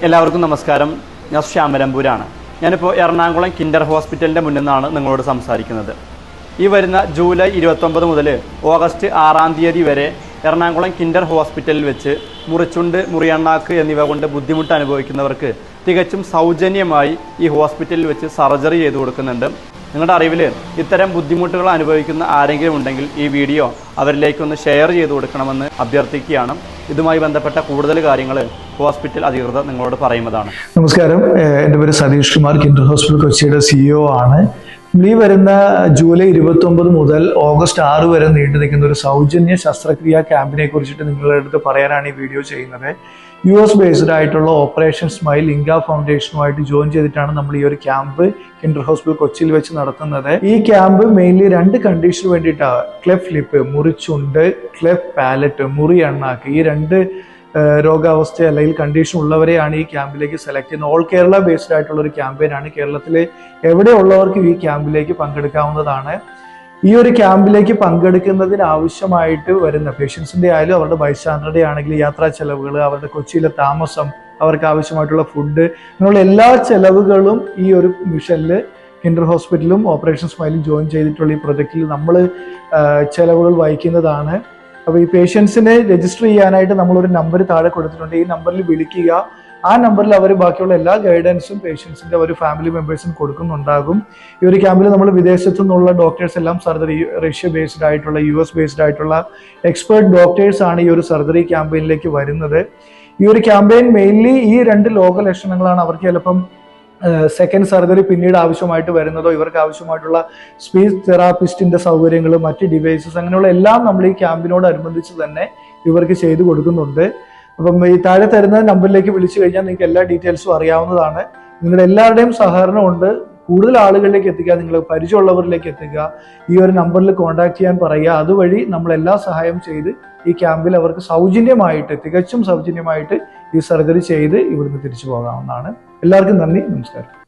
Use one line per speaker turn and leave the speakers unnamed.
എല്ലാവർക്കും നമസ്കാരം. ഞാൻ ശ്യാമലമ്പൂരാണ്. ഞാനിപ്പോൾ എറണാകുളം കിൻഡർ ഹോസ്പിറ്റലിൻ്റെ മുന്നിൽ നിന്നാണ് നിങ്ങളോട് സംസാരിക്കുന്നത്. ഈ വരുന്ന ജൂലൈ 29 മുതൽ ഓഗസ്റ്റ് 6-ാം തീയതി വരെ എറണാകുളം കിൻഡർ ഹോസ്പിറ്റലിൽ വെച്ച് മുറിച്ചുണ്ട്, മുറിയണ്ണാക്ക് എന്നിവ കൊണ്ട് ബുദ്ധിമുട്ട് അനുഭവിക്കുന്നവർക്ക് തികച്ചും സൗജന്യമായി ഈ ഹോസ്പിറ്റലിൽ വെച്ച് സർജറി ചെയ്തു കൊടുക്കുന്നുണ്ട്. നിങ്ങളുടെ അറിവിൽ ഇത്തരം ബുദ്ധിമുട്ടുകൾ അനുഭവിക്കുന്ന ആരെങ്കിലും ഉണ്ടെങ്കിൽ ഈ വീഡിയോ അവരിലേക്കൊന്ന് ഷെയർ ചെയ്തു കൊടുക്കണമെന്ന് അഭ്യർത്ഥിക്കുകയാണ്. ഇതുമായി ബന്ധപ്പെട്ട കൂടുതൽ കാര്യങ്ങൾ ഹോസ്പിറ്റൽ അധികൃതർ നിങ്ങളോട് പറയുന്നതാണ്.
നമസ്കാരം, എൻ്റെ പേര് സതീഷ് കുമാർ, കിൻഡർ ഹോസ്പിറ്റൽ കൊച്ചിയുടെ CEO ആണ്. ഈ വരുന്ന ജൂലൈ 29 മുതൽ ഓഗസ്റ്റ് 6 വരെ നീണ്ടു നിൽക്കുന്ന ഒരു സൗജന്യ ശസ്ത്രക്രിയാ ക്യാമ്പിനെ കുറിച്ചിട്ട് നിങ്ങളുടെ അടുത്ത് പറയാനാണ് ഈ വീഡിയോ ചെയ്യുന്നത്. US ബേസ്ഡ് ആയിട്ടുള്ള ഓപ്പറേഷൻ സ്മൈൽ ഇൻക ഫൗണ്ടേഷനുമായിട്ട് ജോയിൻ ചെയ്തിട്ടാണ് നമ്മൾ ഈ ഒരു ക്യാമ്പ് കിൻഡർ ഹോസ്പിറ്റൽ കൊച്ചിയിൽ വെച്ച് നടത്തുന്നത്. ഈ ക്യാമ്പ് മെയിൻലി 2 കണ്ടീഷന് വേണ്ടിയിട്ടാണ്. ക്ലെഫ് ലിപ്പ്, മുറിച്ചുണ്ട്, ക്ലെഫ് പാലറ്റ്, മുറി അണ്ണാക്ക്, ഈ 2 രോഗാവസ്ഥ അല്ലെങ്കിൽ കണ്ടീഷൻ ഉള്ളവരെയാണ് ഈ ക്യാമ്പിലേക്ക് സെലക്ട് ചെയ്യുന്നത്. ഓൾ കേരള ബേസ്ഡ് ആയിട്ടുള്ള ഒരു ക്യാമ്പയിനാണ്. കേരളത്തിലെ എവിടെയുള്ളവർക്കും ഈ ക്യാമ്പിലേക്ക് പങ്കെടുക്കാവുന്നതാണ്. ഈ ഒരു ക്യാമ്പിലേക്ക് പങ്കെടുക്കുന്നതിന് ആവശ്യമായിട്ട് വരുന്ന പേഷ്യൻസിന്റെ ആയാലും അവരുടെ ബൈസ്റ്റാൻഡറുടെ ആണെങ്കിലും യാത്രാ ചെലവുകൾ, അവരുടെ കൊച്ചിയിലെ താമസം, അവർക്ക് ആവശ്യമായിട്ടുള്ള ഫുഡ്, അങ്ങനെയുള്ള എല്ലാ ചെലവുകളും ഈ ഒരു മിഷനിൽ കിൻഡർ ഹോസ്പിറ്റലും ഓപ്പറേഷൻ സ്മൈലും ജോയിൻ ചെയ്തിട്ടുള്ള ഈ പ്രൊജക്റ്റിൽ നമ്മൾ ചെലവുകൾ വഹിക്കുന്നതാണ്. അപ്പോൾ ഈ പേഷ്യൻസിനെ രജിസ്റ്റർ ചെയ്യാനായിട്ട് നമ്മളൊരു നമ്പർ താഴെ കൊടുത്തിട്ടുണ്ട്. ഈ നമ്പറിൽ വിളിക്കുക. ആ നമ്പറിൽ അവർ ബാക്കിയുള്ള എല്ലാ ഗൈഡൻസും പേഷ്യൻസിന്റെ ഒരു ഫാമിലി മെമ്പേഴ്സിനും കൊടുക്കുന്നുണ്ടാകും. ഈ ഒരു ക്യാമ്പിൽ നമ്മൾ വിദേശത്തു നിന്നുള്ള ഡോക്ടേഴ്സ് എല്ലാം സർജറി, റഷ്യ ബേസ്ഡ് ആയിട്ടുള്ള, US ബേസ്ഡ് ആയിട്ടുള്ള എക്സ്പേർട്ട് ഡോക്ടേഴ്സ് ആണ് ഈ ഒരു സർജറി ക്യാമ്പയിനിലേക്ക് വരുന്നത്. ഈ ഒരു ക്യാമ്പയിൻ മെയിൻലി ഈ 2 രോഗലക്ഷണങ്ങളാണ്. അവർക്ക് ചിലപ്പം സെക്കൻഡ് സർജറി പിന്നീട് ആവശ്യമായിട്ട് വരുന്നതോ, ഇവർക്ക് ആവശ്യമായിട്ടുള്ള സ്പീച്ച് തെറാപ്പിസ്റ്റിന്റെ സൗകര്യങ്ങൾ, മറ്റ് ഡിവൈസസ്, അങ്ങനെയുള്ള എല്ലാം നമ്മൾ ഈ ക്യാമ്പിനോടനുബന്ധിച്ച് തന്നെ ഇവർക്ക് ചെയ്തു കൊടുക്കുന്നുണ്ട്. അപ്പം ഈ താഴെ തരുന്ന നമ്പറിലേക്ക് വിളിച്ചു കഴിഞ്ഞാൽ നിങ്ങൾക്ക് എല്ലാ ഡീറ്റെയിൽസും അറിയാവുന്നതാണ്. നിങ്ങളുടെ എല്ലാവരുടെയും സഹകരണം ഉണ്ട്. കൂടുതൽ ആളുകളിലേക്ക് എത്തിക്കുക, നിങ്ങൾ പരിചയമുള്ളവരിലേക്ക് എത്തിക്കുക. ഈ ഒരു നമ്പറിൽ കോൺടാക്ട് ചെയ്യാൻ പറയുക. അതുവഴി നമ്മൾ എല്ലാ സഹായം ചെയ്ത് ഈ ക്യാമ്പിൽ അവർക്ക് സൗജന്യമായിട്ട്, തികച്ചും സൗജന്യമായിട്ട് ഈ സർജറി ചെയ്ത് ഇവിടുന്ന് തിരിച്ചു പോകാവുന്നതാണ്. എല്ലാവർക്കും നന്ദി, നമസ്കാരം.